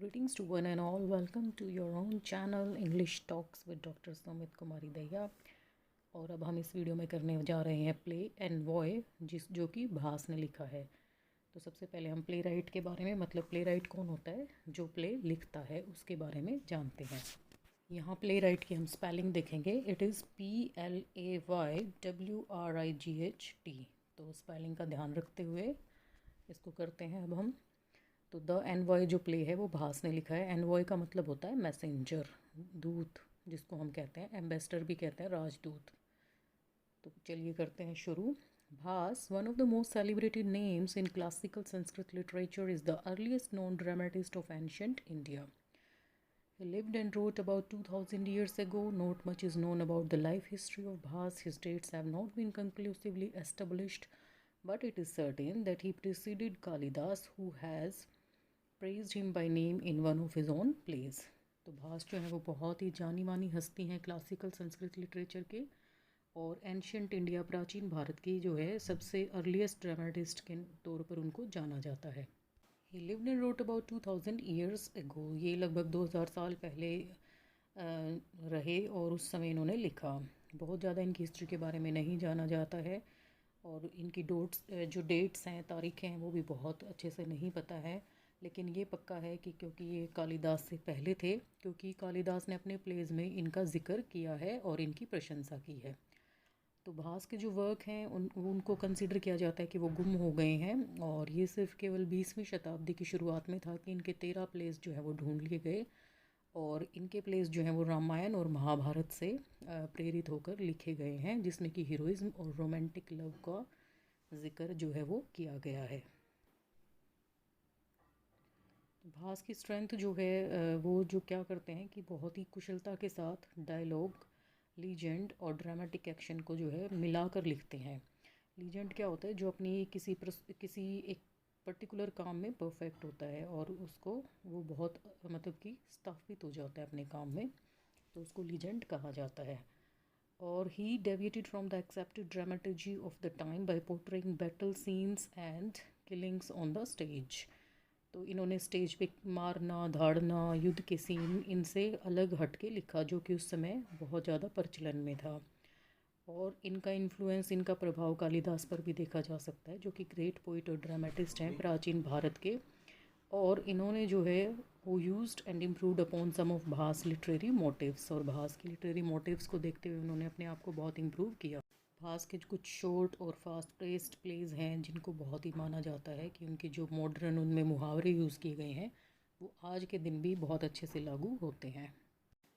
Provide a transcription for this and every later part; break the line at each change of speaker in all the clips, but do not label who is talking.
Greetings to one and all. Welcome to your own channel English Talks with Dr. Sumit Kumari Daya। और अब हम इस video में करने जा रहे हैं प्ले एनवॉय जो कि भास ने लिखा है। तो सबसे पहले हम प्ले राइट के बारे में मतलब प्ले राइट कौन होता है जो प्ले लिखता है उसके बारे में जानते हैं। यहाँ प्ले राइट की हम स्पेलिंग देखेंगे। It is PLAYWRIGHT। तो स्पेलिंग का ध्यान रखते हुए इसको करते हैं अब हम। तो द एनवॉय जो प्ले है वो भास ने लिखा है। एनवॉय का मतलब होता है मैसेंजर, दूत, जिसको हम कहते हैं एम्बेसडर भी कहते हैं, राजदूत। तो चलिए करते हैं शुरू। Bhasa, one of the most celebrated names in classical Sanskrit literature, is the earliest known dramatist of ancient India. He lived and wrote about 2000 years ago. Not much is known about the life history of Bhas. His dates have not been conclusively established, but it is certain that he preceded Kalidas, who has praised him by name in one of his own plays. तो भास जो है वो बहुत ही जानी मानी हस्ती हैं classical Sanskrit literature के, और एंशियंट इंडिया प्राचीन भारत की जो है सबसे अर्लीस्ट ड्रामेटिस्ट के तौर पर उनको जाना जाता है। He lived and wrote about 2000 years ago. ये लगभग 2000 साल पहले रहे और उस समय इन्होंने लिखा। बहुत ज़्यादा इनकी हिस्ट्री के बारे में नहीं जाना जाता है और इनकी जो डेट्स हैं, तारीखें हैं, वो भी बहुत अच्छे से नहीं पता है। लेकिन ये पक्का है कि क्योंकि ये कालिदास से पहले थे, क्योंकि कालिदास ने अपने प्लेज में इनका जिक्र किया है और इनकी प्रशंसा की है। तो भास के जो वर्क हैं उनको कंसिडर किया जाता है कि वो गुम हो गए हैं, और ये सिर्फ केवल 20वीं शताब्दी की शुरुआत में था कि इनके 13 प्लेस जो है वो ढूंढ लिए गए, और इनके प्लेस जो हैं वो रामायण और महाभारत से प्रेरित होकर लिखे गए हैं, जिसमें कि हीरोइज्म और रोमांटिक लव का जिक्र जो है वो किया गया है। भास की स्ट्रेंथ जो है वो जो क्या करते हैं कि बहुत ही कुशलता के साथ डायलॉग, लीजेंड और ड्रामेटिक एक्शन को जो है मिलाकर लिखते हैं। लीजेंड क्या होता है? जो अपनी किसी एक पर्टिकुलर काम में परफेक्ट होता है और उसको वो बहुत मतलब कि स्थापित हो जाता है अपने काम में, तो उसको लीजेंड कहा जाता है। और he deviated from the accepted dramaturgy of the time by portraying battle scenes and killings on the stage. तो इन्होंने स्टेज पे मारना, धाड़ना, युद्ध के सीन इनसे अलग हट के लिखा, जो कि उस समय बहुत ज़्यादा प्रचलन में था। और इनका इन्फ्लुएंस, इनका प्रभाव कालिदास पर भी देखा जा सकता है, जो कि ग्रेट पोइट और ड्रामेटिस्ट हैं प्राचीन भारत के। और इन्होंने जो है वो used and improved upon some of Bhasa literary motives, और भास की लिटरेरी मोटिव्स को देखते हुए उन्होंने अपने आप को बहुत इम्प्रूव किया। भास के कुछ शॉर्ट और फास्ट पेस्ड प्लेज हैं जिनको बहुत ही माना जाता है कि उनके जो मॉडर्न उनमें मुहावरे यूज़ किए गए हैं वो आज के दिन भी बहुत अच्छे से लागू होते हैं।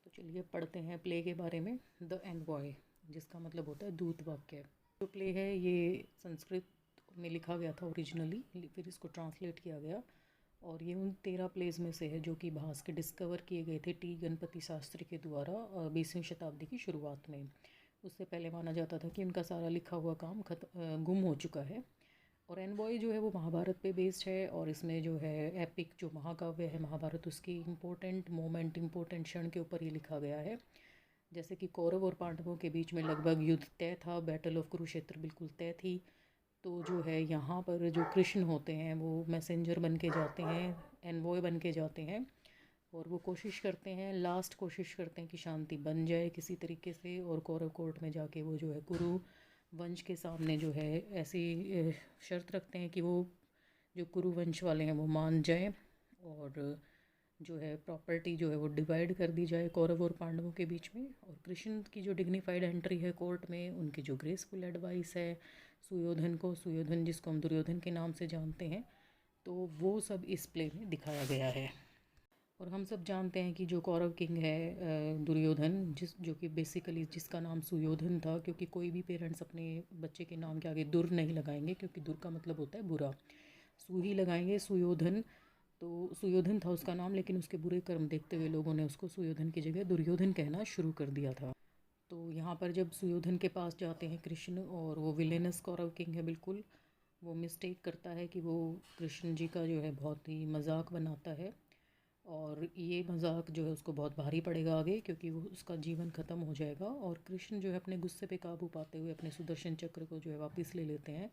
तो चलिए पढ़ते हैं प्ले के बारे में। द एनवॉय, जिसका मतलब होता है दूत वाक्य। जो प्ले है ये संस्कृत में लिखा गया था ओरिजिनली, फिर इसको ट्रांसलेट किया गया, और ये उन 13 प्लेज में से है जो कि भास के डिस्कवर किए गए थे टी गणपति शास्त्री के द्वारा 20वीं शताब्दी की शुरुआत में। उससे पहले माना जाता था कि उनका सारा लिखा हुआ काम गुम हो चुका है। और एनवॉय जो है वो महाभारत पे बेस्ड है, और इसमें जो है एपिक जो महाकाव्य है महाभारत, उसकी इम्पोर्टेंट मोमेंट, इम्पोर्टेंट क्षण के ऊपर ये लिखा गया है। जैसे कि कौरव और पांडवों के बीच में लगभग युद्ध तय था, बैटल ऑफ कुरुक्षेत्र बिल्कुल तय थी। तो जो है यहाँ पर जो कृष्ण होते हैं वो मैसेंजर बन के जाते हैं, एनवॉय बन के जाते हैं, और वो कोशिश करते हैं, लास्ट कोशिश करते हैं कि शांति बन जाए किसी तरीके से, और कौरव कोर्ट में जाके वो जो है कुरु वंश के सामने जो है ऐसी शर्त रखते हैं कि वो जो कुरु वंश वाले हैं वो मान जाएं, और जो है प्रॉपर्टी जो है वो डिवाइड कर दी जाए कौरव और पांडवों के बीच में। और कृष्ण की जो डिग्निफाइड एंट्री है कोर्ट में, उनकी जो ग्रेसफुल एडवाइस है सुयोधन जिसको हम दुर्योधन के नाम से जानते हैं, तो वो सब इस प्ले में दिखाया गया है। और हम सब जानते हैं कि जो कौरव किंग है दुर्योधन, जो कि बेसिकली जिसका नाम सुयोधन था, क्योंकि कोई भी पेरेंट्स अपने बच्चे के नाम के आगे दुर नहीं लगाएंगे, क्योंकि दुर का मतलब होता है बुरा, सु ही लगाएंगे, सुयोधन। तो सुयोधन था उसका नाम, लेकिन उसके बुरे कर्म देखते हुए लोगों ने उसको सुयोधन की जगह दुर्योधन कहना शुरू कर दिया था। तो यहाँ पर जब सुयोधन के पास जाते हैं कृष्ण, और वो विलेनस कौरव किंग है बिल्कुल, वो मिस्टेक करता है कि वो कृष्ण जी का जो है बहुत ही मजाक बनाता है, और ये मजाक जो है उसको बहुत भारी पड़ेगा आगे, क्योंकि वो उसका जीवन ख़त्म हो जाएगा। और कृष्ण जो है अपने गुस्से पे काबू पाते हुए अपने सुदर्शन चक्र को जो है वापस ले लेते हैं,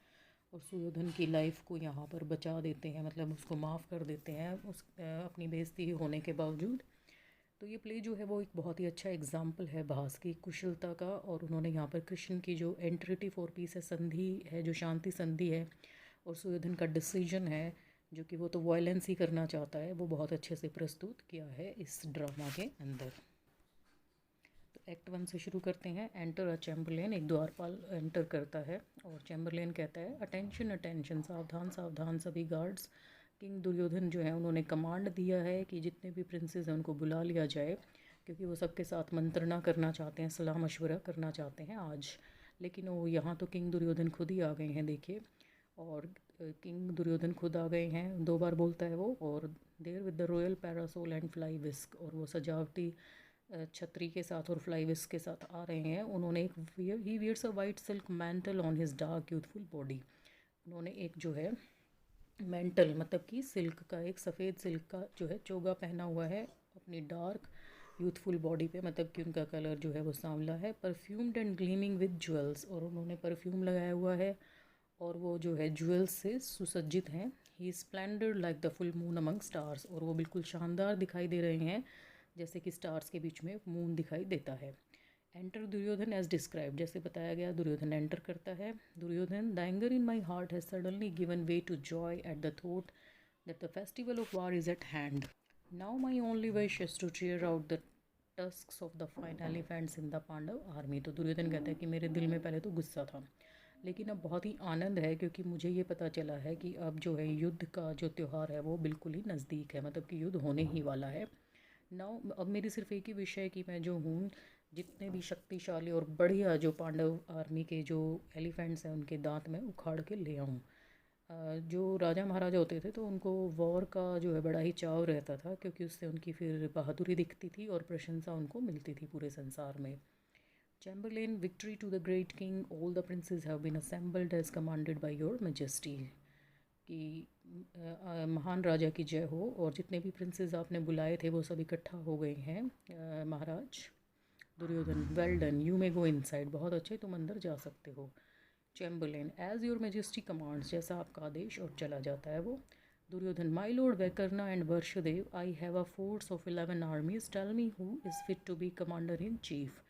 और सुयोधन की लाइफ को यहाँ पर बचा देते हैं, मतलब उसको माफ़ कर देते हैं अपनी बेइज्जती होने के बावजूद। तो ये प्ले जो है वो एक बहुत ही अच्छा एग्जाम्पल है भास की कुशलता का। और उन्होंने यहाँ पर कृष्ण की जो एंट्रिटी फॉर पीस है, संधि है, जो शांति संधि है, और सुयोधन का डिसीजन है जो कि वो तो वायलेंस ही करना चाहता है, वो बहुत अच्छे से प्रस्तुत किया है इस ड्रामा के अंदर। तो एक्ट 1 से शुरू करते हैं। एंटर अ चैम्बरलेन, एक द्वारपाल एंटर करता है और चैम्बरलेन कहता है अटेंशन अटेंशन, सावधान सावधान सभी गार्ड्स। किंग दुर्योधन जो है उन्होंने कमांड दिया है कि जितने भी प्रिंसेस हैं उनको बुला लिया जाए, क्योंकि वो सबके साथ मंत्रणा करना चाहते हैं, सलाह मशवरा करना चाहते हैं आज। लेकिन वो यहाँ तो किंग दुर्योधन खुद ही आ गए हैं, देखिए। और किंग दुर्योधन खुद आ गए हैं, 2 बार बोलता है वो। और there with the royal parasol and fly whisk, और वो सजावटी छतरी के साथ और फ्लाई विस्क के साथ आ रहे हैं। उन्होंने एक he wears a white silk mantle on his dark youthful body. उन्होंने एक जो है मैंटल, मतलब कि सिल्क का, एक सफ़ेद सिल्क का जो है चोगा पहना हुआ है अपनी डार्क यूथफुल बॉडी पे, मतलब कि उनका कलर जो है वो सांवला है। Perfumed and gleaming with jewels, और उन्होंने परफ्यूम लगाया हुआ है और वो जो है ज्वेल्स से सुसज्जित हैं। He splendoured like the full moon among stars, और वो बिल्कुल शानदार दिखाई दे रहे हैं जैसे कि स्टार्स के बीच में मून दिखाई देता है। एंटर दुर्योधन एज डिस्क्राइब, जैसे बताया गया दुर्योधन एंटर करता है। Duryodhana, the anger in my heart has suddenly given way to joy at the thought that the festival of war is at hand. Now my only wish is to cheer out the tusks of the fine elephants in the Pandava army. तो दुर्योधन कहता है कि मेरे दिल में पहले तो गुस्सा था, लेकिन अब बहुत ही आनंद है, क्योंकि मुझे ये पता चला है कि अब जो है युद्ध का जो त्यौहार है वो बिल्कुल ही नज़दीक है, मतलब कि युद्ध होने ही वाला है। नाउ अब मेरी सिर्फ एक ही विषय है कि मैं जो हूँ, जितने भी शक्तिशाली और बढ़िया जो पांडव आर्मी के जो एलिफेंट्स हैं उनके दांत में उखाड़ के ले आऊँ। जो राजा महाराजा होते थे तो उनको वॉर का जो है बड़ा ही चाव रहता था, क्योंकि उससे उनकी फिर बहादुरी दिखती थी और प्रशंसा उनको मिलती थी पूरे संसार में। Chamberlain, victory to the great king, all the princes have been assembled as commanded by your majesty. कि महान राजा की जय हो, और जितने भी प्रिंसेस आपने बुलाए थे वो सब इकट्ठा हो गए हैं। Maharaj Duryodhana, well done, you may go inside, बहुत अच्छे, तुम अंदर जा सकते हो। Chamberlain, as your majesty commands, जैसा आपका आदेश, और चला जाता है वो। Duryodhana, my lord Vaikarna and Varshadeva, I have a force of 11 armies, tell me who is fit to be commander in chief.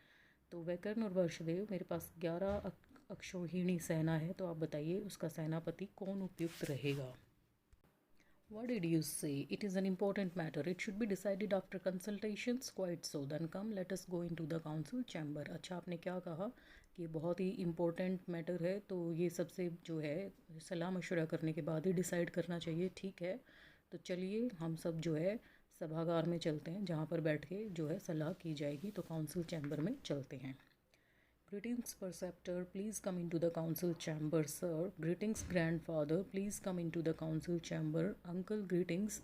तो वैकर्ण और वर्षदेव, मेरे पास 11 अक्षौहिणी सेना है, तो आप बताइए उसका सेनापति कौन उपयुक्त रहेगा। What did you say? It is an important matter. It should be decided after consultations. Quite so. Then come, let us go into the council chamber. अच्छा, आपने क्या कहा कि बहुत ही इम्पोर्टेंट मैटर है, तो ये सबसे जो है सलाह मशवरा करने के बाद ही डिसाइड करना चाहिए। ठीक है, तो चलिए हम सब जो है सभागार में चलते हैं, जहाँ पर बैठ के जो है सलाह की जाएगी। तो काउंसिल चैम्बर में चलते हैं। Greetings, Perceptor. Please come into the council chamber, sir. Greetings, Grandfather. Please come into the council chamber. Uncle, greetings.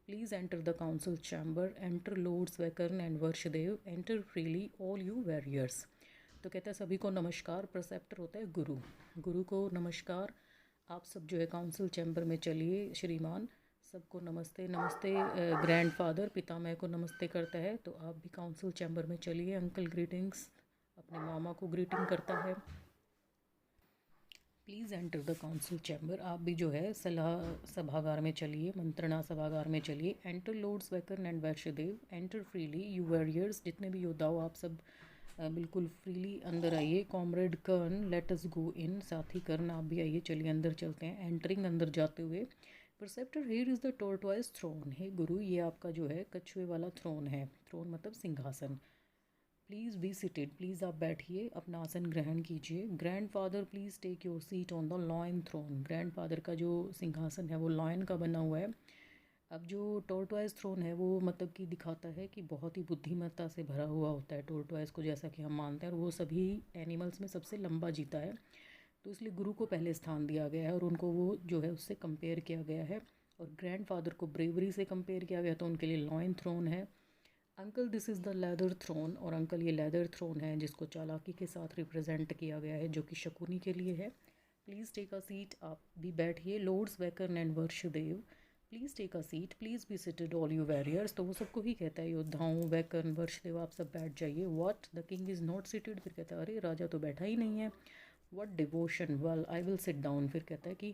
Please enter the council chamber. Enter Lords Vekarn and Varshadev. Enter freely, all you warriors. तो कहता है सभी को नमस्कार। परसेप्टर होता है गुरु, गुरु को नमस्कार। आप सब जो है काउंसिल चैम्बर में चलिए। श्रीमान, सबको नमस्ते नमस्ते। ग्रैंडफादर पितामह को नमस्ते करता है, तो आप भी काउंसिल चैम्बर में चलिए। अंकल ग्रीटिंग्स, अपने मामा को ग्रीटिंग करता है। Please enter the council chamber, आप भी जो है सलाह सभागार में चलिए, मंत्रणा सभागार में चलिए। Enter lords Vaikarna and Vaishyadeva, enter freely you warriors, जितने भी योद्धा हो आप सब बिल्कुल फ्रीली अंदर आइए। कॉमरेड कर्ण, लेट अस गो इन, साथी कर्ण आप भी आइए, चलिए अंदर चलते हैं। एंटरिंग, अंदर जाते हुए। Preceptor, here is the tortoise throne, हे गुरु ये आपका जो है कछुए वाला थ्रोन है। थ्रोन मतलब सिंहासन। प्लीज़ बी सीटेड, प्लीज़ आप बैठिए, अपना आसन ग्रहण कीजिए। Grandfather, please take your seat on the lion throne, grandfather का जो सिंहासन है वो लॉयन का बना हुआ है। अब जो टोर्टवाइज थ्रोन है वो मतलब कि दिखाता है कि बहुत ही बुद्धिमत्ता से भरा हुआ होता है टोर्टवाइज को, जैसा कि हम मानते हैं, और वो सभी एनिमल्स में सबसे लंबा जीता है। तो इसलिए गुरु को पहले स्थान दिया गया है और उनको वो जो है उससे कंपेयर किया गया है। और ग्रैंड फादर को ब्रेवरी से कंपेयर किया गया, तो उनके लिए लॉयन थ्रोन है। Uncle, this is the leather throne, और अंकल ये लेदर थ्रोन है जिसको चालाकी के साथ रिप्रेजेंट किया गया है, जो कि शकुनी के लिए है। प्लीज़ टेक अ सीट, आप भी बैठिए। Lords Vaikarna and Varshadeva, please take a seat, please be seated all you warriors. तो वो सबको ही कहता है, योद्धाओं, वैकर्न, वर्षदेव, आप सब बैठ जाइए। What, the king is not seated, फिर कहता है अरे राजा तो बैठा ही नहीं है। What devotion, well I will sit down. फिर कहता है कि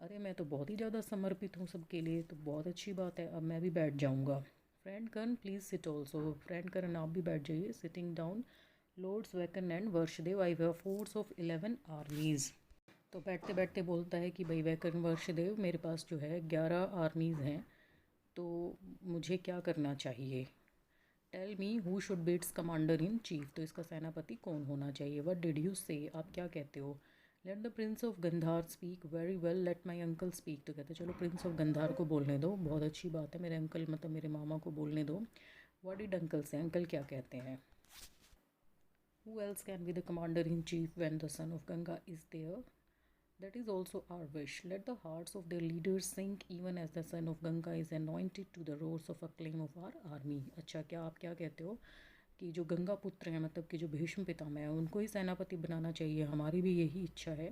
अरे मैं तो बहुत ही ज़्यादा समर्पित हूँ सबके लिए, तो बहुत अच्छी बात है, अब मैं भी बैठ जाऊँगा। Friend Karna please sit also, friend Karna आप भी बैठ जाइए। Sitting down lords Vaikarna and Varshadeva I have force of 11 armies. तो बैठते बैठते बोलता है कि भाई वैकन वर्षदेव, मेरे पास जो है 11 आर्मीज़ हैं, तो मुझे क्या करना चाहिए। Tell me who should be its commander in chief, तो इसका सेनापति कौन होना चाहिए। व्हाट डिड यू से, आप क्या कहते हो। Let the prince of Gandhara speak, very well let my uncle speak, तो कहते चलो प्रिंस ऑफ गंधार को बोलने दो, बहुत अच्छी बात है, मेरे अंकल मतलब मेरे मामा को बोलने दो। What did uncle say, uncle क्या कहते हैं। Who else can be the commander in chief when the son of Ganga is there, that is also our wish. Let the hearts of their leaders sink even as the son of Ganga is anointed to the roars of acclaim of our army. अच्छा, क्या आप क्या कहते हो कि जो गंगा पुत्र हैं, मतलब कि जो भीष्म पितामह हैं, उनको ही सेनापति बनाना चाहिए, हमारी भी यही इच्छा है।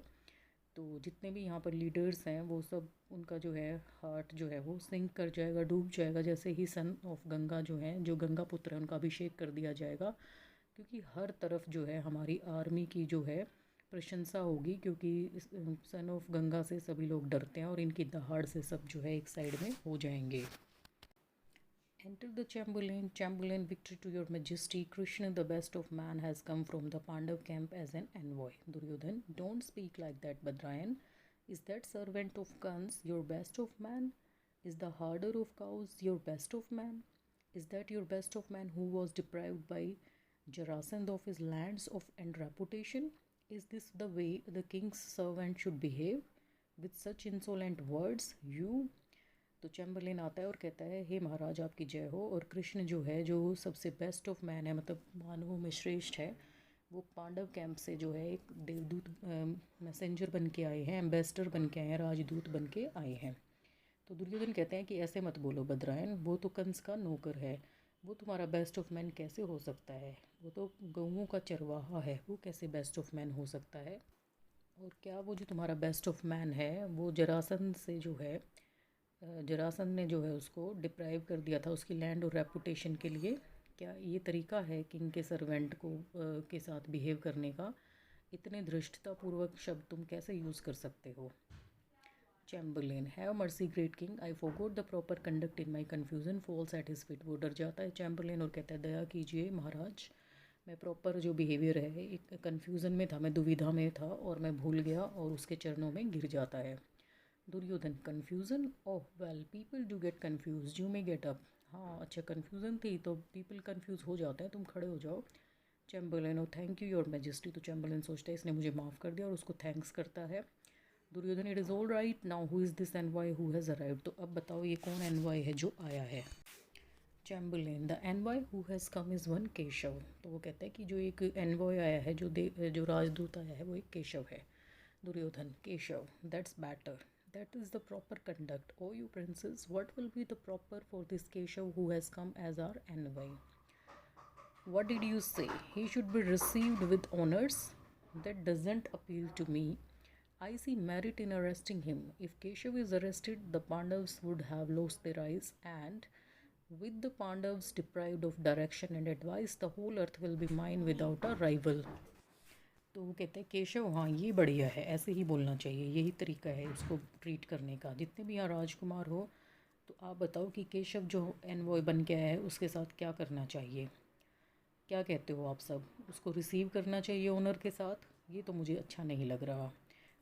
तो जितने भी यहाँ पर लीडर्स हैं वो सब, उनका जो है हार्ट जो है वो सिंक कर जाएगा, डूब जाएगा, जैसे ही सन ऑफ गंगा जो हैं, जो गंगा पुत्र हैं, उनका अभिषेक कर दिया जाएगा। क्योंकि हर तरफ जो है हमारी आर्मी की जो है प्रशंसा होगी, क्योंकि सन ऑफ गंगा से सभी लोग डरते हैं और इनकी दहाड़ से सब जो है एक साइड में हो जाएंगे। Enter the Chamberlain. Chamberlain, victory to your majesty. Krishna, the best of man, has come from the Pandav camp as an envoy. Duryodhan, don't speak like that, Badrayan. Is that servant of Kans your best of man? Is the herder of cows your best of man? Is that your best of man who was deprived by Jarasandh of his lands of and reputation? Is this the way the king's servant should behave? With such insolent words, you? तो Chamberlain आता है और कहता है, हे महाराज आपकी जय हो, और कृष्ण जो है, जो सबसे बेस्ट ऑफ मैन है, मतलब मानवों में श्रेष्ठ है, वो पांडव कैंप से जो है एक देवदूत मैसेंजर बन के आए हैं, एम्बेसडर बन के आए हैं, राजदूत बन के आए हैं। तो दुर्योधन कहते हैं कि ऐसे मत बोलो बद्रायन, वो तो कंस का नौकर है, वो तुम्हारा बेस्ट ऑफ मैन कैसे हो सकता है, वो तो गऊओं का चरवाहा है, वो कैसे बेस्ट ऑफ मैन हो सकता है। और क्या वो जो तुम्हारा बेस्ट ऑफ मैन है, वो जरासंध से जो है, जरासंध ने जो है उसको डिप्राइव कर दिया था उसकी लैंड और रेपुटेशन के लिए, क्या ये तरीका है किंग के सर्वेंट को के साथ बिहेव करने का। इतने धृष्टतापूर्वक शब्द तुम कैसे यूज़ कर सकते हो। Chamberlain, have mercy great king, I forgot the proper conduct in my confusion, falls at his feet. वो डर जाता है चैम्बरलेन और कहता है, दया कीजिए महाराज, मैं प्रॉपर जो बिहेवियर है एक कन्फ्यूज़न में था, मैं दुविधा में था और मैं भूल गया, और उसके चरणों में गिर जाता है। Duryodhana, confusion, oh well people do get confuse, you may get up. हाँ अच्छा, कन्फ्यूज़न थी तो पीपल कन्फ्यूज़ हो जाते हैं, तुम खड़े हो जाओ। Chamberlain, oh thank you your majesty, तो चैम्बरलेन सोचता है इसने मुझे माफ़ कर दिया और उसको थैंक्स करता है। Duryodhana, it is all right now, who is this envoy who has arrived, तो अब बताओ ये कौन एनवॉय है जो आया है। Chamberlain, the envoy who has come is one Keshav, तो वो कहता है कि जो एक एनवॉय आया है, जो राजदूत आया है, वो एक केशव है। Duryodhana, Keshava, that's better, that is the proper conduct. Oh, you princes, what will be the proper for this Keshav who has come as our envoy? What did you say? He should be received with honors? That doesn't appeal to me. I see merit in arresting him. If Keshav is arrested, the Pandavas would have lost their eyes, and with the Pandavas deprived of direction and advice, the whole earth will be mine without a rival. तो वो कहते हैं केशव, हाँ ये बढ़िया है, ऐसे ही बोलना चाहिए, यही तरीका है उसको ट्रीट करने का। जितने भी यहाँ राजकुमार हो, तो आप बताओ कि केशव जो एनवॉय बन के आया है उसके साथ क्या करना चाहिए। क्या कहते हो आप सब, उसको रिसीव करना चाहिए ऑनर के साथ। ये तो मुझे अच्छा नहीं लग रहा।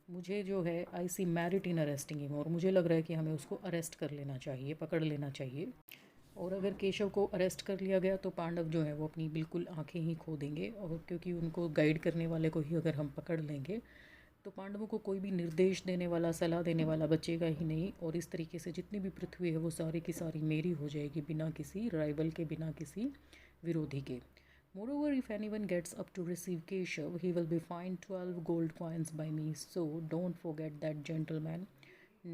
मुझे जो है आई सी मैरिट इन अरेस्टिंग हिम, और मुझे लग रहा है कि हमें उसको अरेस्ट कर लेना चाहिए, पकड़ लेना चाहिए। और अगर केशव को अरेस्ट कर लिया गया तो पांडव जो है वो अपनी बिल्कुल आंखें ही खो देंगे, और क्योंकि उनको गाइड करने वाले को ही अगर हम पकड़ लेंगे तो पांडवों को कोई भी निर्देश देने वाला, सलाह देने वाला बचेगा ही नहीं, और इस तरीके से जितनी भी पृथ्वी है वो सारी की सारी मेरी हो जाएगी, बिना किसी राइवल के, बिना किसी विरोधी के। Moreover, if anyone gets up to receive Keshav, he will be fined 12 gold coins by me, so don't forget that, gentleman.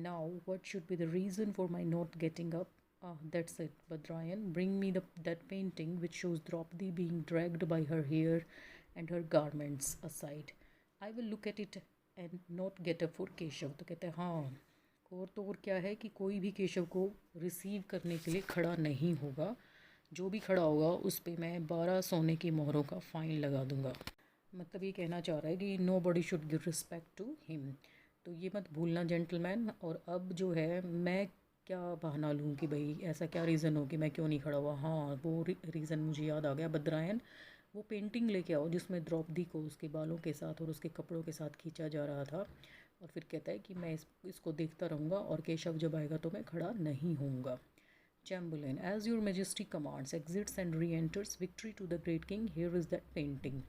Now, what should be the reason for my not getting up? Ah, that's it, Badrayan. Bring me that painting which shows Draupadi being dragged by her hair and her garments aside. I will look at it and not get up for Keshav. तो कहते हैं हाँ, और तो और क्या है कि कोई भी केशव को रिसीव करने के लिए खड़ा नहीं होगा, जो भी खड़ा होगा उस पे मैं 12 सोने की मोहरों का फ़ाइन लगा दूंगा। मतलब ये कहना चाह रहा है कि nobody should give respect to him. तो ये मत भूलना जेंटलमैन। और अब जो है मैं क्या बहाना लूँ कि भाई ऐसा क्या रीज़न हो कि मैं क्यों नहीं खड़ा हुआ। हाँ, वो रीज़न मुझे याद आ गया। बद्रायन, वो पेंटिंग लेके आओ जिसमें द्रौपदी को उसके बालों के साथ और उसके कपड़ों के साथ खींचा जा रहा था। और फिर कहता है कि मैं इसको देखता रहूँगा और केशव जब आएगा तो मैं खड़ा नहीं होऊंगा। Chamberlain, as your majesty commands exits and reenters victory to the great king, here is that painting.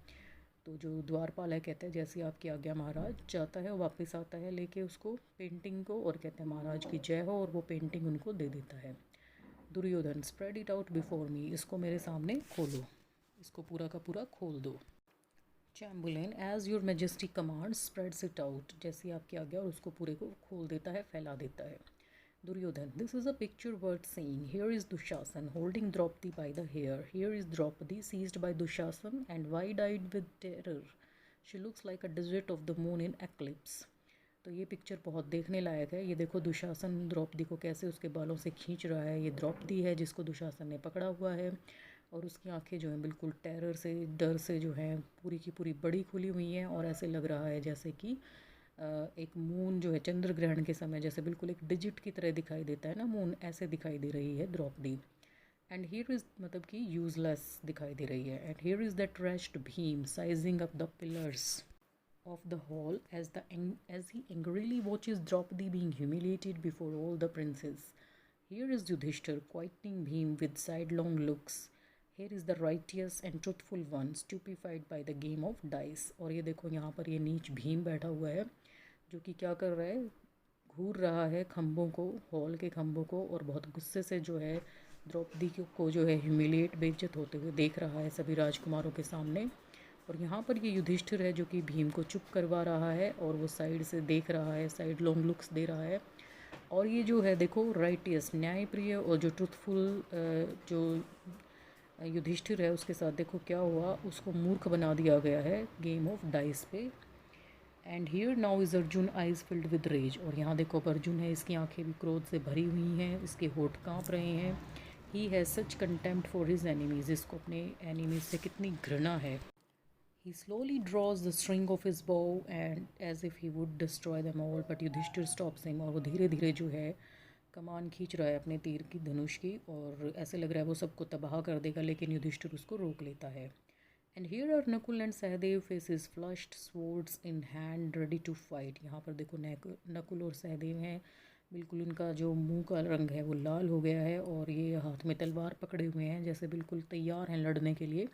तो जो द्वारपाल है कहता है जैसे आपकी आज्ञा महाराज। जाता है, वापस आता है लेके उसको पेंटिंग को और कहते हैं महाराज की जय हो, और वो पेंटिंग उनको दे देता है। Duryodhana, spread it out before me, इसको मेरे सामने खोलो, इसको पूरा का पूरा खोल दो। Chamberlain, as your majesty command spreads it out, जैसी आपकी आज्ञा, और उसको पूरे को खोल देता है, फैला देता है। Duryodhan, this is a picture worth seeing. Here is Dushasan holding Draupadi by the hair. Here is Draupadi seized by Dushasan and wide-eyed with terror. She looks like a desert of the moon in eclipse. तो ये picture बहुत देखने लायक है। ये देखो दुशासन द्रौपदी को कैसे उसके बालों से खींच रहा है। ये द्रौपदी है जिसको दुशासन ने पकड़ा हुआ है, और उसकी आंखें जो हैं बिल्कुल टेरर से, डर से जो हैं पूरी की पूरी बड़ी खुली हुई हैं, और ऐसे लग रहा है जैसे कि एक मून जो है चंद्र ग्रहण के समय जैसे बिल्कुल एक डिजिट की तरह दिखाई देता है ना मून, ऐसे दिखाई दे रही है द्रौपदी। एंड हियर इज़ मतलब कि यूजलेस दिखाई दे रही है। And here is that rest Bhim sizing up the pillars of the hall as he angrily watches Draupadi being humiliated before all the princes. Here is Yudhishthir quieting Bhim with sidelong looks. Here is the righteous and truthful one stupefied by the game of dice. और ये देखो यहाँ पर ये नीच भीम बैठा हुआ है जो कि क्या कर रहा है, घूर रहा है खम्भों को, हॉल के खम्भों को, और बहुत गुस्से से जो है द्रौपदी को जो है ह्यूमिलिएट, बेइज्जत होते हुए देख रहा है सभी राजकुमारों के सामने। और यहाँ पर ये युधिष्ठिर है जो कि भीम को चुप करवा रहा है, और वो साइड से देख रहा है, साइड लॉन्ग लुक्स दे रहा है। और ये जो है देखो राइटियस, न्यायप्रिय और जो ट्रुथफुल जो युधिष्ठिर है उसके साथ देखो क्या हुआ, उसको मूर्ख बना दिया गया है गेम ऑफ डाइस पे। And here now is Arjuna eyes filled with rage, और यहाँ देखो अब अर्जुन है, इसकी आंखें भी क्रोध से भरी हुई हैं, इसके होठ कांप रहे हैं। He has such contempt for his enemies, इसको अपने एनिमीज से कितनी घृणा है। He slowly draws the string of his bow and as if he would destroy them all, but Yudhishthir stops him, और वो धीरे धीरे जो है कमान खींच रहा है अपने तीर की, धनुष की, और ऐसे लग रहा है वो सबको तबाह कर देगा, लेकिन युधिष्ठिर उसको रोक लेता है। And here are Nakula and Sahadeva, faces flushed, swords in hand, ready to fight. यहाँ पर देखो नकुल और सहदेव हैं, बिल्कुल उनका जो मुंह का रंग है वो लाल हो गया है, और ये हाथ में तलवार पकड़े हुए हैं जैसे बिल्कुल तैयार हैं लड़ने के लिए।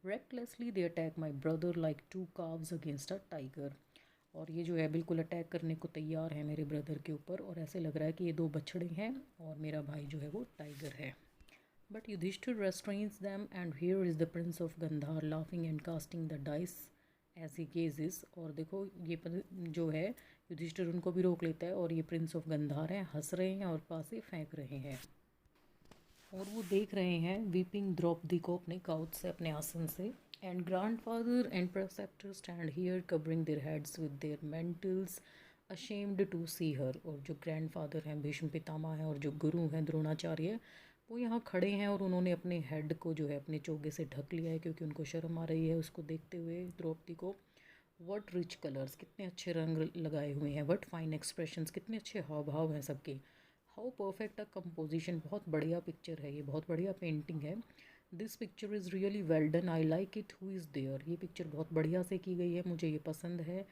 Recklessly they attack my brother like two calves against a tiger. और ये जो है बिल्कुल अटैक करने को तैयार है मेरे ब्रदर के ऊपर, और ऐसे लग रहा है कि ये दो बछड़े हैं और मेरा भाई जो है वो टाइगर है। But Yudhishthira restrains them and here is the prince of Gandhar laughing and casting the dice as he gazes। और देखो ये जो है युधिष्ठिर उनको भी रोक लेता है, और ये प्रिंस ऑफ गंधार हैं, हंस रहे हैं और पासे फेंक रहे हैं। और वो देख रहे हैं वीपिंग द्रौपदी को अपने काउच से, अपने आसन से। And grandfather and preceptor stand here covering their heads with their mantles ashamed to see her. और जो ग्रैंडफादर हैं भीष्म पितामह हैं, और जो गुरु हैं द्रोणाचार्य, वो यहाँ खड़े हैं और उन्होंने अपने हेड को जो है अपने चोगे से ढक लिया है क्योंकि उनको शर्म आ रही है उसको देखते हुए द्रौपदी को। वट रिच कलर्स, कितने अच्छे रंग लगाए हुए हैं। वट फाइन एक्सप्रेशंस, कितने अच्छे हाव भाव हैं सबके। हाउ परफेक्ट अ कंपोजिशन, बहुत बढ़िया पिक्चर है ये, बहुत बढ़िया पेंटिंग है। This picture is really well done, I like it, who is there. ये पिक्चर बहुत बढ़िया से की गई है, मुझे ये पसंद है।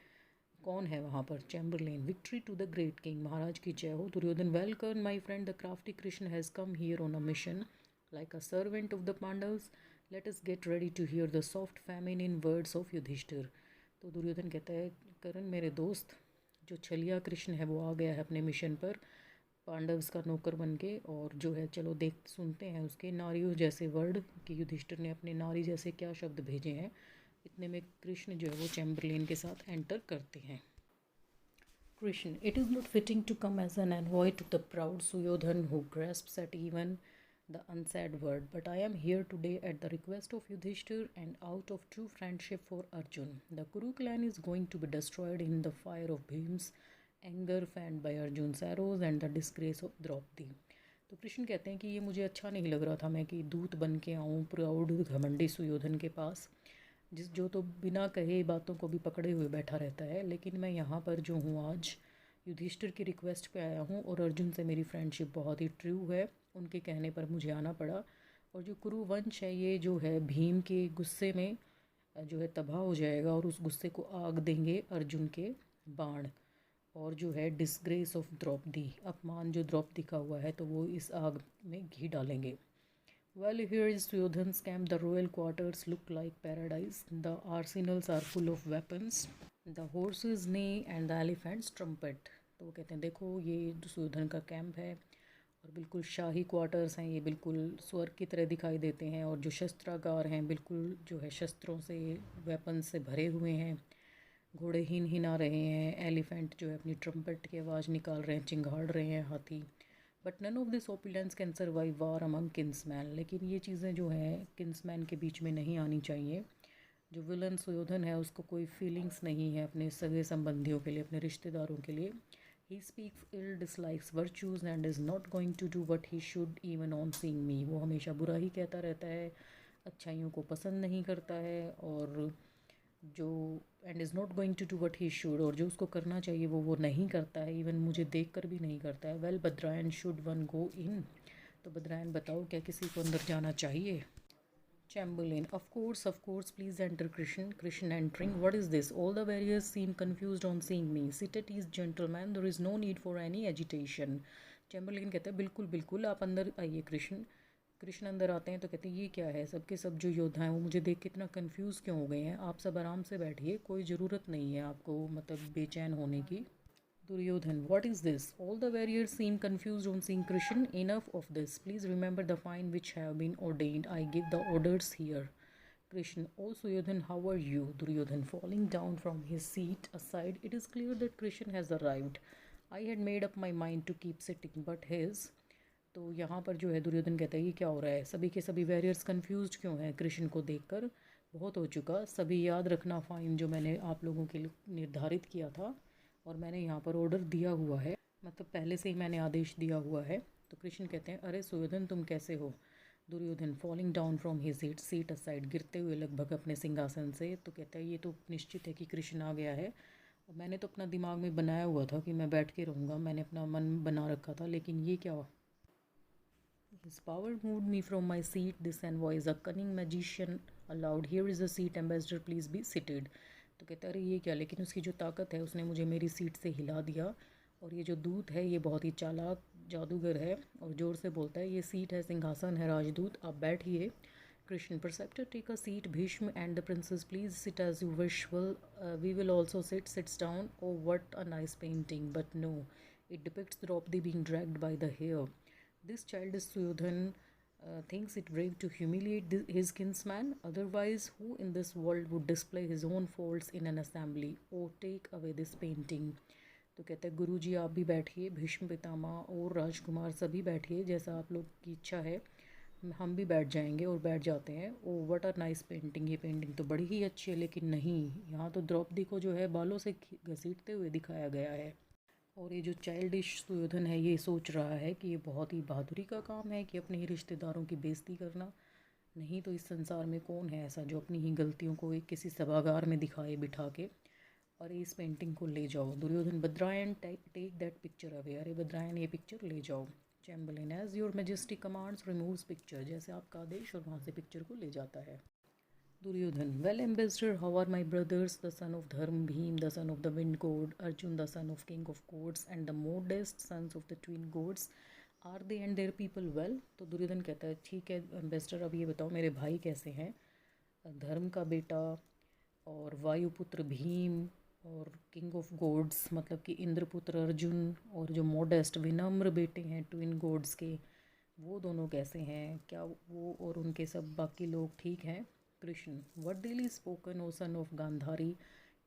कौन है वहाँ पर? Chamberlain, victory to the great king, महाराज की जय हो। Duryodhana, welcome my friend, the crafty Krishna has come here on a mission like a servant of the Pandavas, let us get ready to hear the soft feminine words of Yudhishthira. तो दुर्योधन कहता है करण मेरे दोस्त, जो छलिया कृष्ण है वो आ गया है अपने मिशन पर पांडव्स का नौकर बन के, और जो है चलो देख सुनते हैं उसके नारियों जैसे वर्ड कि युधिष्ठिर ने अपने नारी जैसे क्या शब्द भेजे हैं। इतने में कृष्ण जो है वो चैम्बरलेन के साथ एंटर करते हैं। Krishna, it is not fitting to come as an envoy to the proud Suyodhana who grasps at even the unsaid word, but I am here today at the request of Yudhishthir and out of true friendship for Arjun. The Kuru clan is going to be destroyed in the fire of Bhim's anger fanned by Arjun's arrows and the disgrace of Draupadi. तो कृष्ण कहते हैं कि ये मुझे अच्छा नहीं लग रहा था मैं कि दूत बन के आऊँ प्राउड घमंडी सुयोधन के पास, जिस जो तो बिना कहे बातों को भी पकड़े हुए बैठा रहता है, लेकिन मैं यहाँ पर जो हूँ आज युधिष्ठिर की रिक्वेस्ट पे आया हूँ और अर्जुन से मेरी फ्रेंडशिप बहुत ही ट्रू है, उनके कहने पर मुझे आना पड़ा। और जो कुरु वंश है ये जो है भीम के गुस्से में जो है तबाह हो जाएगा और उस गुस्से को आग देंगे अर्जुन के बाण। और जो है डिसग्रेस ऑफ द्रौपदी, अपमान जो द्रौपदी का हुआ है तो वो इस आग में घी डालेंगे। Well, here is Suddhan's camp. The royal quarters look like paradise. The arsenals are full of weapons. The horses neigh and the elephants trumpet. तो वो कहते हैं देखो ये सुयोधन का कैंप है और बिल्कुल शाही क्वार्टर्स हैं, ये बिल्कुल स्वर्ग की तरह दिखाई देते हैं। और जो शस्त्रागार हैं बिल्कुल जो है शस्त्रों से वेपन से भरे हुए हैं। घोड़े हिन हिना रहे हैं, एलिफेंट जो है अपनी ट्रम्पेट की आवाज़ निकाल रहे हैं, चिंगाड़ रहे हैं हाथी। But none of this opulence can survive war among kinsmen. लेकिन ये चीज़ें जो हैं किन्समैन के बीच में नहीं आनी चाहिए। जो विलन सुयोधन है उसको कोई फीलिंग्स नहीं है अपने सगे संबंधियों के लिए, अपने रिश्तेदारों के लिए। He speaks ill, dislikes virtues and is not going to do what he should even on seeing me. वो हमेशा बुरा ही कहता रहता है, अच्छाइयों को पसंद नहीं करता है, और जो and is not going to do what he should, और जो उसको करना चाहिए वो नहीं करता है, इवन मुझे देख कर भी नहीं करता है। Well Badrayan should one go इन। तो बद्रायन बताओ क्या किसी को अंदर जाना चाहिए? Chamberlain, of course, please enter Krishan. Krishan entering. What is this? All the warriors seem confused on seeing me. Sit at ease, gentlemen. There is no need for any agitation. Chamberlain कहते हैं बिल्कुल बिल्कुल आप अंदर आइए कृष्ण। कृष्ण अंदर आते हैं तो कहते हैं ये क्या है, सबके सब जो योद्धा हैं वो मुझे देख के इतना कंफ्यूज क्यों हो गए हैं, आप सब आराम से बैठिए, कोई ज़रूरत नहीं है आपको मतलब बेचैन होने की। Duryodhan, what is this? All the warriors seem confused on seeing Krishan. Enough of this. Please remember the fine which have been ordained. I give the orders here. Krishan, oh Suryodhan, how are you? Duryodhan, falling down from his seat aside. It is clear that Krishan has arrived. I had made up my mind to keep sitting, but his तो यहाँ पर जो है दुर्योधन कहता है ये क्या हो रहा है, सभी के सभी वॉरियर्स कंफ्यूज क्यों हैं कृष्ण को देखकर। बहुत हो चुका, सभी याद रखना फ़ाइन जो मैंने आप लोगों के लिए निर्धारित किया था और मैंने यहाँ पर ऑर्डर दिया हुआ है, मतलब पहले से ही मैंने आदेश दिया हुआ है। तो कृष्ण कहते हैं अरे सुयोधन तुम कैसे हो। Duryodhana falling down from his seat aside, गिरते हुए लगभग अपने सिंहासन से, तो कहता है ये तो निश्चित है कि कृष्ण आ गया है। और मैंने तो अपना दिमाग में बनाया हुआ था कि मैं बैठ के रहूँगा, मैंने अपना मन बना रखा था, लेकिन ये क्या हुआ। His power moved me from my seat. This envoy is a cunning magician aloud. Here is a seat, ambassador, please be seated. तो कहता है अरे ये क्या, लेकिन उसकी जो ताकत है उसने मुझे मेरी सीट से हिला दिया। और ये जो दूत है ये बहुत ही चालाक जादूगर है और ज़ोर से बोलता है ये सीट है, सिंहासन है, राजदूत आप बैठिए। Krishna, preceptor take a seat. Bhishma and the princes please sit as you wish, we will also sits down. Oh what a nice painting, but no, it depicts Draupadi being dragged by the hair. This childish Suyodan thinks it brave to humiliate his kinsman. Otherwise, who in this world would display his own faults in an assembly? Oh, take away this painting. तो कहते हैं गुरु जी आप भी बैठिए, भीष्म पितामह और राजकुमार सभी बैठिए, जैसा आप लोग की इच्छा है हम भी बैठ जाएंगे। और बैठ जाते हैं। ओ व्हाट अ नाइस पेंटिंग, ये पेंटिंग तो बड़ी ही अच्छी है, लेकिन नहीं, यहाँ तो द्रौपदी को जो है बालों से घसीटते हुए दिखाया गया है। और ये जो चाइल्डिश सुयोधन है ये सोच रहा है कि ये बहुत ही बहादुरी का काम है कि अपने ही रिश्तेदारों की बेइज्जती करना। नहीं तो इस संसार में कौन है ऐसा जो अपनी ही गलतियों को एक किसी सभागार में दिखाए बिठा के। और इस पेंटिंग को ले जाओ। Duryodhana, Badarayana take that picture away. अरे बद्रायन ये पिक्चर ले जाओ। Chamberlain, as your majesty commands, removes picture. जैसे आपका आदेश, और वहाँ से पिक्चर को ले जाता है। Duryodhan, well, ambassador, how are my brothers, the son of Dharm, Bhim, the son of the wind god, Arjun, the son of king of gods, and the modest sons of the twin gods, are they and their people well? तो दुर्योधन कहता है ठीक है ambassador, अब ये बताओ मेरे भाई कैसे हैं, धर्म का बेटा और वायुपुत्र भीम और किंग ऑफ गॉड्स मतलब कि इंद्रपुत्र अर्जुन, और जो मॉडेस्ट विनम्र बेटे हैं ट्विन गॉड्स के, वो दोनों कैसे हैं, क्या वो और उनके सब बाकी लोग ठीक हैं। Krishna, what daily spoken, O son of Gandhari,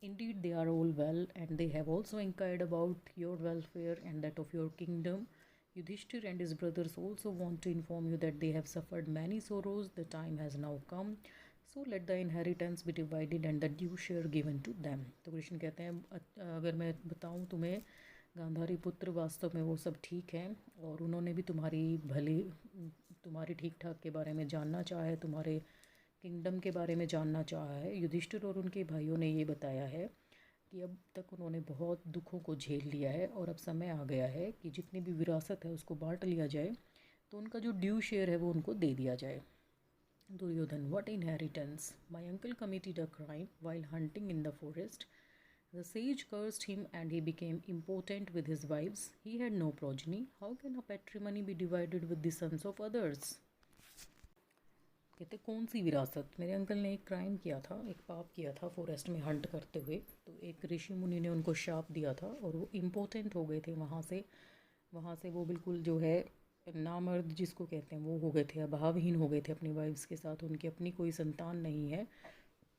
indeed they are all well, and they have also inquired about your welfare and that of your kingdom. Yudhishthir and his brothers also want to inform you that they have suffered many sorrows. The time has now come, so let the inheritance be divided and the due share given to them. तो कृष्ण कहते हैं अगर मैं बताऊं तुम्हें, गांधारी पुत्र वास्तव में वो सब ठीक हैं और उन्होंने भी तुम्हारी ठीक ठाक के बारे में जानना चाहा है, तुम्हारे किंगडम के बारे में जानना चाहा है। युधिष्ठिर और उनके भाइयों ने ये बताया है कि अब तक उन्होंने बहुत दुखों को झेल लिया है और अब समय आ गया है कि जितनी भी विरासत है उसको बांट लिया जाए, तो उनका जो ड्यू शेयर है वो उनको दे दिया जाए। Duryodhana, what inheritance? My uncle committed a crime while hunting in the forest. The sage cursed him and he became impotent with his wives. He had no progeny. How can a patrimony be divided with the sons of others? कहते कौन सी विरासत? मेरे uncle ने एक crime किया था, एक पाप किया था फॉरेस्ट में हंट करते हुए, तो एक ऋषि मुनि ने उनको शाप दिया था और वो इम्पोर्टेंट हो गए थे। वहाँ से वो बिल्कुल जो है नामर्द जिसको कहते हैं वो हो गए थे, अभावहीन हो गए थे अपनी वाइफ्स के साथ। उनकी अपनी कोई संतान नहीं है,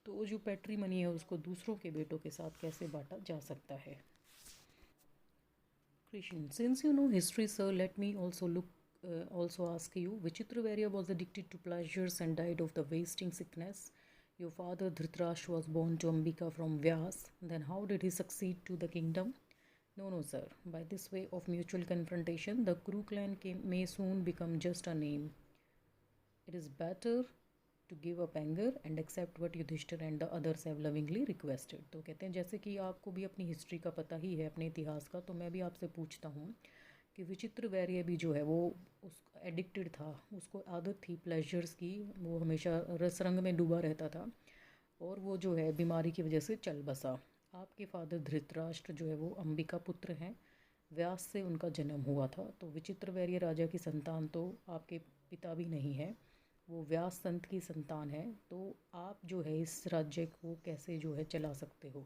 तो वो जो पैट्री मनी है उसको दूसरों के बेटों के साथ कैसे बांटा जा सकता है? Krishan, since you know history, sir, let me also ask you. Vichitravarya was addicted to pleasures and died of the wasting sickness. Your father Dhritarashtra was born to Ambika from Vyas. Then how did he succeed to the kingdom? No, no, sir. By this way of mutual confrontation, the Kuru clan may soon become just a name. It is better to give up anger and accept what Yudhishthir and the others have lovingly requested. तो कहते हैं जैसे कि आपको भी अपनी history का पता ही है, अपने इतिहास का, तो मैं भी आपसे पूछता हूँ कि विचित्र वैर्य भी जो है वो उस एडिक्टेड था, उसको आदत थी प्लेजर्स की, वो हमेशा रस रंग में डूबा रहता था और वो जो है बीमारी की वजह से चल बसा। आपके फादर धृतराष्ट्र जो है वो अंबिका पुत्र हैं, व्यास से उनका जन्म हुआ था। तो विचित्र वैर्य राजा की संतान तो आपके पिता भी नहीं है, वो व्यास संत की संतान है। तो आप जो है इस राज्य को कैसे जो है चला सकते हो?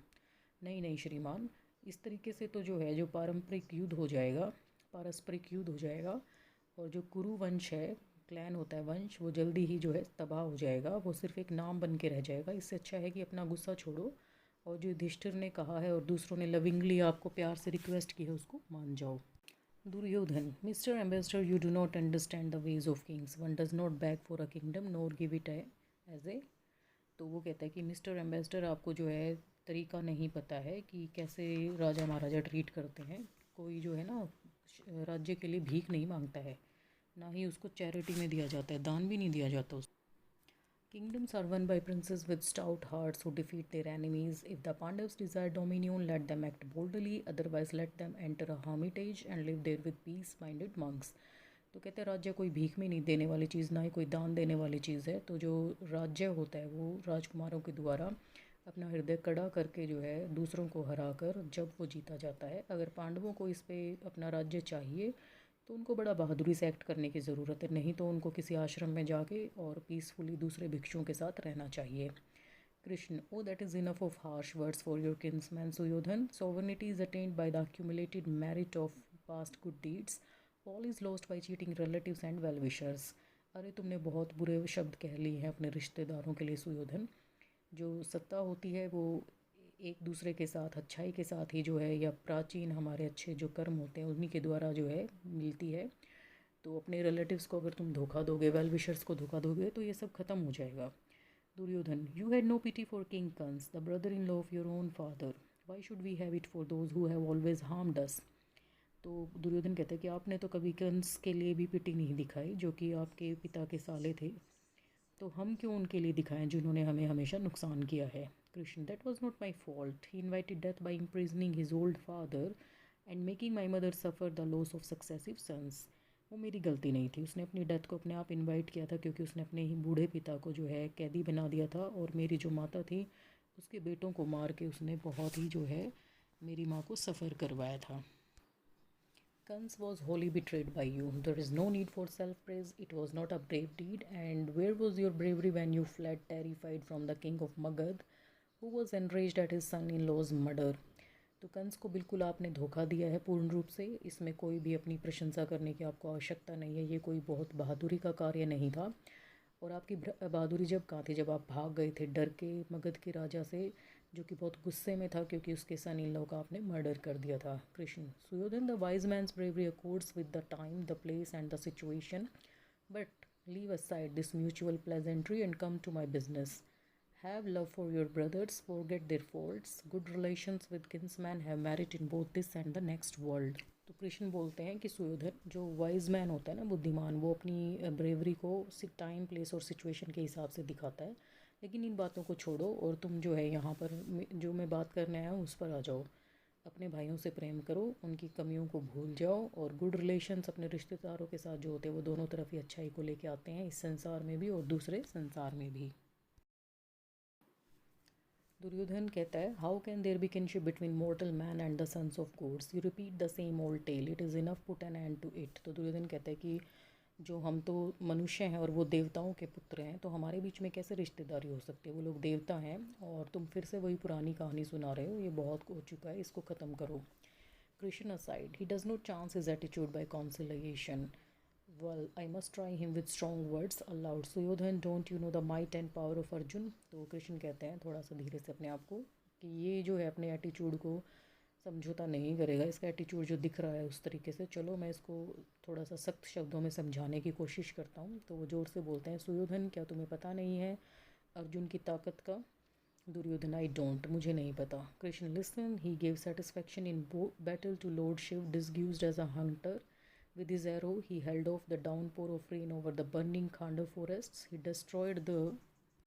नहीं नहीं श्रीमान, इस तरीके से तो जो है जो पारंपरिक युद्ध हो जाएगा, पारस्परिक युद्ध हो जाएगा और जो कुरु वंश है, क्लैन होता है वंश, वो जल्दी ही जो है तबाह हो जाएगा, वो सिर्फ एक नाम बन के रह जाएगा। इससे अच्छा है कि अपना गुस्सा छोड़ो और जो युधिष्ठिर ने कहा है और दूसरों ने लविंगली आपको प्यार से रिक्वेस्ट की है उसको मान जाओ। Duryodhan, Mr. Ambassador, you do not understand the ways of kings. One does not beg for a kingdom nor give it as a. तो वो कहता है कि मिस्टर एम्बेसडर, आपको जो है तरीका नहीं पता है कि कैसे राजा महाराजा ट्रीट करते हैं। कोई जो है ना राज्य के लिए भीख नहीं मांगता है, ना ही उसको चैरिटी में दिया जाता है, दान भी नहीं दिया जाता उसको। Kingdoms are won by princes with stout hearts who defeat their enemies. If the Pandavas desire dominion, let them act boldly, otherwise let them enter a hermitage and live there with peace-minded monks. तो कहते हैं राज्य कोई भीख में नहीं देने वाली चीज़, ना ही कोई दान देने वाली चीज़ है। तो जो राज्य होता है वो राजकुमारों के द्वारा अपना हृदय कड़ा करके जो है दूसरों को हरा कर जब वो जीता जाता है। अगर पांडवों को इस पे अपना राज्य चाहिए तो उनको बड़ा बहादुरी से एक्ट करने की ज़रूरत है, नहीं तो उनको किसी आश्रम में जाके और पीसफुली दूसरे भिक्षुओं के साथ रहना चाहिए। Krishna, oh that is enough of harsh words for your kinsman Suyodhana. Sovereignty is attained by the accumulated merit of past good deeds. All is lost by cheating relatives and well wishers. अरे तुमने बहुत बुरे शब्द कह लिए हैं अपने रिश्तेदारों के लिए सुयोधन। जो सत्ता होती है वो एक दूसरे के साथ अच्छाई के साथ ही जो है, या प्राचीन हमारे अच्छे जो कर्म होते हैं उन्हीं के द्वारा जो है मिलती है। तो अपने रिलेटिव्स को अगर तुम धोखा दोगे, वेल विशर्स को धोखा दोगे, तो ये सब खत्म हो जाएगा। Duryodhana, you had no pity for king Kansa, the brother in law of your own father. Why should we have it for those who have always harmed us. तो दुर्योधन कहते हैं कि आपने तो कभी कंस के लिए भी पिटी नहीं दिखाई, जो कि आपके पिता के साले थे, तो हम क्यों उनके लिए दिखाएं जिन्होंने हमें हमेशा नुकसान किया है। Krishna, that was not my fault. He invited death by imprisoning his old father and making my mother suffer the loss of successive sons. वो मेरी गलती नहीं थी, उसने अपनी डेथ को अपने आप इनवाइट किया था क्योंकि उसने अपने ही बूढ़े पिता को जो है कैदी बना दिया था और मेरी जो माता थी उसके बेटों को मार के उसने बहुत ही जो है मेरी माँ को सफ़र करवाया था। Kans was wholly betrayed by you. There is no need for self-praise. It was not a brave deed. And where was your bravery when you fled terrified from the king of Magad, who was enraged at his son-in-law's murder? तो कंस को बिल्कुल आपने धोखा दिया है पूर्ण रूप से। इसमें कोई भी अपनी प्रशंसा करने की आपको आवश्यकता नहीं है, ये कोई बहुत बहादुरी का कार्य नहीं था। और आपकी बहादुरी जब कहाँ थी, जब आप भाग गए थे डर के मगध के राजा से, जो कि बहुत गुस्से में था क्योंकि उसके सन इन लॉ का आपने मर्डर कर दिया था। Krishna, Suyodhan, the wise man's bravery accords with the time, the place and the situation, but leave aside this mutual pleasantry and come to my business. Have love for your brothers, forget their faults. Good relations with kinsmen have merit in both this and the next world. तो कृष्ण बोलते हैं कि सुयोधन, जो wise man होता है ना, बुद्धिमान, वो अपनी ब्रेवरी को टाइम, प्लेस और सिचुएशन के हिसाब से दिखाता है। लेकिन इन बातों को छोड़ो और तुम जो है यहाँ पर जो मैं बात करने आया हूँ उस पर आ जाओ। अपने भाइयों से प्रेम करो, उनकी कमियों को भूल जाओ, और गुड रिलेशंस अपने रिश्तेदारों के साथ जो होते हैं वो दोनों तरफ ही अच्छाई को लेके आते हैं, इस संसार में भी और दूसरे संसार में भी। दुर्योधन कहता है, how can there be kinship between mortal man and the sons of gods, you repeat the same old tale, it is enough, put an end to it. तो दुर्योधन कहता है कि जो हम तो मनुष्य हैं और वो देवताओं के पुत्र हैं, तो हमारे बीच में कैसे रिश्तेदारी हो सकती है? वो लोग देवता हैं और तुम फिर से वही पुरानी कहानी सुना रहे हो, ये बहुत हो चुका है, इसको ख़त्म करो। Krishna aside, he does not chance his attitude by conciliation. Well, I must try him with strong words aloud. Suyodhan, don't you know the might and power of Arjun? तो कृष्ण कहते हैं थोड़ा सा धीरे से अपने आप को कि ये जो है अपने एटीट्यूड को समझौता नहीं करेगा, इसका एटीट्यूड जो दिख रहा है उस तरीके से, चलो मैं इसको थोड़ा सा सख्त शब्दों में समझाने की कोशिश करता हूँ। तो वो ज़ोर से बोलते हैं, सुयोधन, क्या तुम्हें पता नहीं है अर्जुन की ताकत का? दुर्योधन, आई डोंट, मुझे नहीं पता। Krishna, listen, he gave satisfaction in battle to lord Shiva, disguised as a hunter with his arrow he held off the downpour of rain over the burning Khandav forests, he destroyed the।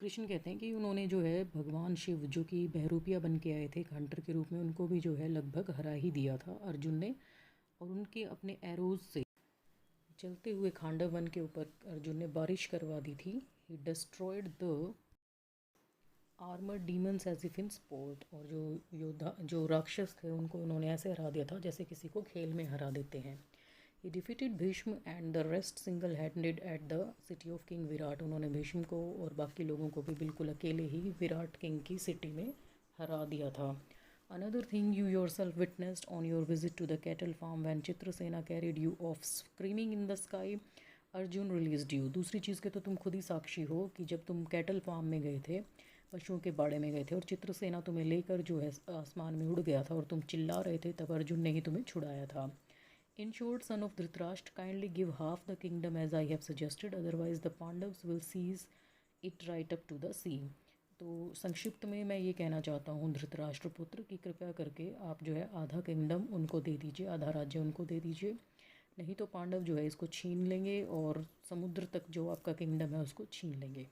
Krishna कहते हैं कि उन्होंने जो है भगवान शिव, जो कि बहरूपिया बन के आए थे एक हंटर के रूप में, उनको भी जो है लगभग हरा ही दिया था अर्जुन ने, और उनके अपने एरोज से चलते हुए खांडव वन के ऊपर अर्जुन ने बारिश करवा दी थी। He destroyed the armour demons as if in sport, और जो योद्धा, जो राक्षस थे, उनको उन्होंने ऐसे हरा दिया था जैसे किसी को खेल में हरा देते हैं। He defeated Bhishma and the rest single-handed at the city of King Virat, उन्होंने भीष्म को और बाकी लोगों को भी बिल्कुल अकेले ही विराट किंग की सिटी में हरा दिया था। Another thing you yourself witnessed on your visit to the cattle farm when Chitrasena carried you off screaming in the sky, Arjun released you। दूसरी चीज़ के तो तुम खुद ही साक्षी हो कि जब तुम कैटल फार्म में गए थे, पशुओं के बाड़े में गए थे, और चित्रसेना तुम्हें लेकर जो है आसमान में उड़ गया था और तुम चिल्ला रहे थे, तब अर्जुन ने ही तुम्हें छुड़ाया था। In short, son of Dhritarashtra, kindly give half the kingdom as I have suggested, otherwise the Pandavas will seize it right up to the sea। तो संक्षिप्त में मैं ये कहना चाहता हूँ धृतराष्ट्र पुत्र की, कृपया करके आप जो है आधा किंगडम उनको दे दीजिए, आधा राज्य उनको दे दीजिए, नहीं तो पांडव जो है इसको छीन लेंगे और समुद्र तक जो आपका किंगडम है उसको छीन लेंगे।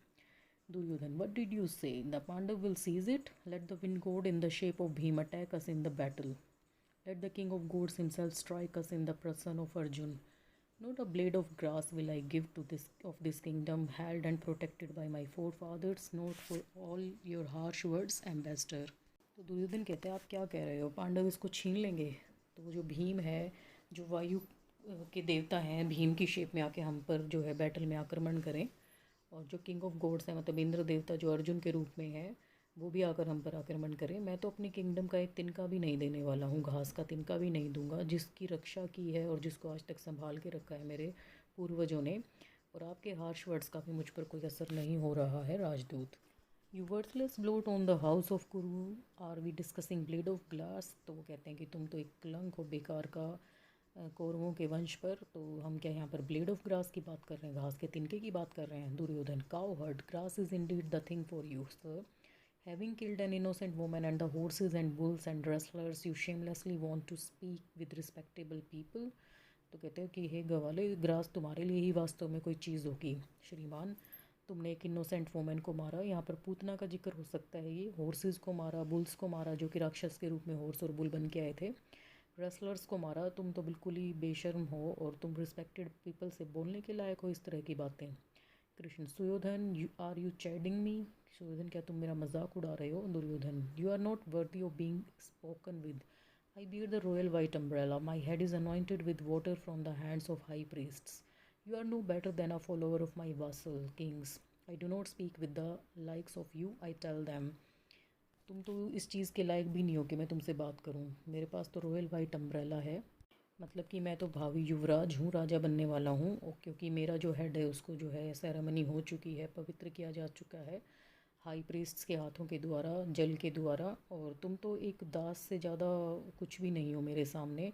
Duryodhan, what did you say? The Pandav will seize it? Let the wind god in the shape of Bhima attack us in the battle. Let the king of gods himself strike us in the person of Arjun. Not a blade of grass will I give to this kingdom, held and protected by my forefathers, not for all your harsh words, ambassador। तो दुर्योधन कहते हैं, आप क्या कह रहे हो, पांडव इसको छीन लेंगे? तो वो जो भीम है, जो वायु के देवता हैं, भीम की शेप में आके हम पर जो है बैटल में आक्रमण करें, और जो किंग ऑफ गॉड्स है, मतलब इंद्र देवता जो अर्जुन के रूप में है, वो भी आकर हम पर आक्रमण करें, मैं तो अपनी किंगडम का एक तिनका भी नहीं देने वाला हूँ, घास का तिनका भी नहीं दूंगा, जिसकी रक्षा की है और जिसको आज तक संभाल के रखा है मेरे पूर्वजों ने, और आपके हार्श वर्ड्स का भी मुझ पर कोई असर नहीं हो रहा है राजदूत। You worthless bloat on the house of Kuru, are we discussing blade of glass. तो वो कहते हैं कि तुम तो एक कलंक हो बेकार का कौरवों के वंश पर, तो हम क्या यहाँ पर ब्लेड ऑफ ग्रास की बात कर रहे हैं, घास के तिनके की बात कर रहे हैं? Duryodhana, cowherd, grass is indeed the thing for you sir. Having killed an innocent woman and the horses and bulls and wrestlers, you shamelessly want to speak with respectable people। तो कहते हैं कि हे गवाले, ग्रास तुम्हारे लिए ही वास्तव में कोई चीज़ होगी श्रीमान, तुमने एक इनोसेंट वुमेन को मारा, यहाँ पर पूतना का जिक्र हो सकता है, ये हॉर्सेस को मारा, बुल्स को मारा जो कि राक्षस के रूप में हॉर्स और बुल बन के आए थे, रेसलर्स को मारा, तुम तो बिल्कुल ही बेशर्म हो और तुम रिस्पेक्टेड पीपल से बोलने के लायक हो इस तरह की बातें। Krishna, Suyodhana, are you chiding me? Suyodhana, क्या तुम मेरा मजाक उड़ा रहे हो? Duryodhana, you are not worthy of being spoken with, I bear the royal white umbrella, my head is anointed with water from the hands of high priests, you are no better than a follower of my vassal kings, I do not speak with the likes of you, I tell them. तुम तो इस चीज़ के लायक भी नहीं हो कि मैं तुमसे बात करूं, मेरे पास तो रॉयल वाइट अम्ब्रेला है, मतलब कि मैं तो भावी युवराज हूँ, राजा बनने वाला हूँ, और क्योंकि मेरा जो हेड है उसको जो है सेरेमनी हो चुकी है, पवित्र किया जा चुका है हाई प्रीस्ट्स के हाथों के द्वारा, जल के द्वारा, और तुम तो एक दास से ज़्यादा कुछ भी नहीं हो मेरे सामने।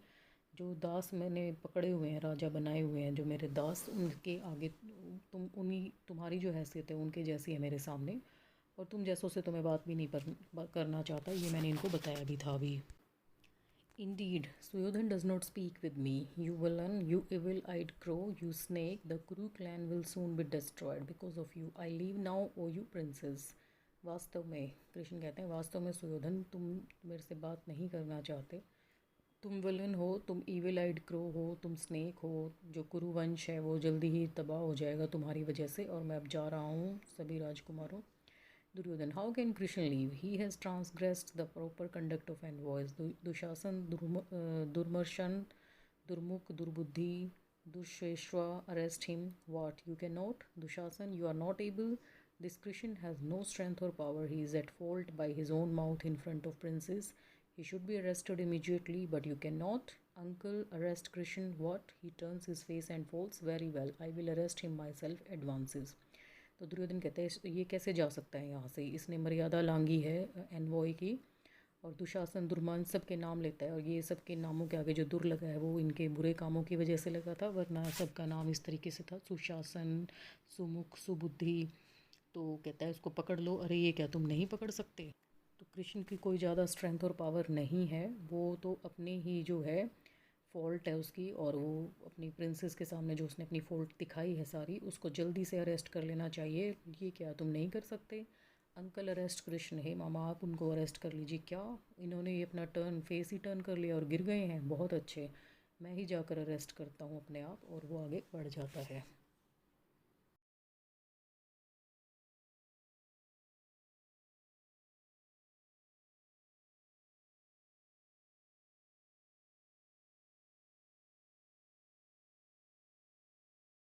जो दास मैंने पकड़े हुए हैं, राजा बनाए हुए हैं जो मेरे दास, उनके आगे उन्हीं तुम्हारी जो हैसियत है उनके जैसी है मेरे सामने, और तुम जैसों से तो मैं बात भी नहीं करना चाहता, ये मैंने इनको बताया भी था अभी। Indeed, Suyodan does not speak with me. You villain, you evil-eyed crow, you snake, the Kuru clan will soon be destroyed because of you. I leave now, O you princess. वास्तव में कृष्ण कहते हैं वास्तव में सुयोधन तुम मेरे से बात नहीं करना चाहते, तुम विलन हो, तुम ईविल आइड क्रो हो, तुम स्नेक हो, जो कुरु वंश है वो जल्दी ही तबाह हो जाएगा तुम्हारी वजह से, और मैं अब जा रहा हूँ सभी राजकुमारों। Duryodhan, how can Krishna leave, he has transgressed the proper conduct of envoys. Dushasan, Durmarshan, Durmukh, Durbuddhi, दुष्येश्वा, arrest him. What, you can not? Dushasan, you are not able. This Krishna has no strength और power, he is at fault by his own mouth in front of princes. He should be arrested immediately, but you cannot. Uncle, arrest Krishan. What? He turns his face and falls. Very well, I will arrest him myself. Advances. तो दुर्योधन कहते हैं ये कैसे जा सकता है यहाँ से, इसने मर्यादा लांगी है एनवॉय की, और दुशासन, दुर्मान सब के नाम लेता है, और ये सब के नामों के आगे जो दुर लगा है वो इनके बुरे कामों की वजह से लगा था, वरना सबका नाम इस तरीके से था, सुशासन, सुमुख, सुबुद्धि। तो कहता है उसको पकड़ लो। अरे ये क्या तुम नहीं पकड़ सकते? तो कृष्ण की कोई ज़्यादा स्ट्रेंथ और पावर नहीं है, वो तो अपने ही जो है फॉल्ट है उसकी, और वो अपनी प्रिंसेस के सामने जो उसने अपनी फॉल्ट दिखाई है सारी, उसको जल्दी से अरेस्ट कर लेना चाहिए। ये क्या तुम नहीं कर सकते? अंकल अरेस्ट कृष्ण है, मामा आप उनको अरेस्ट कर लीजिए। क्या इन्होंने ये अपना टर्न फेस ही टर्न कर लिया और गिर गए हैं? बहुत अच्छे, मैं ही जाकर अरेस्ट करता हूँ अपने आप। और वो आगे बढ़ जाता है।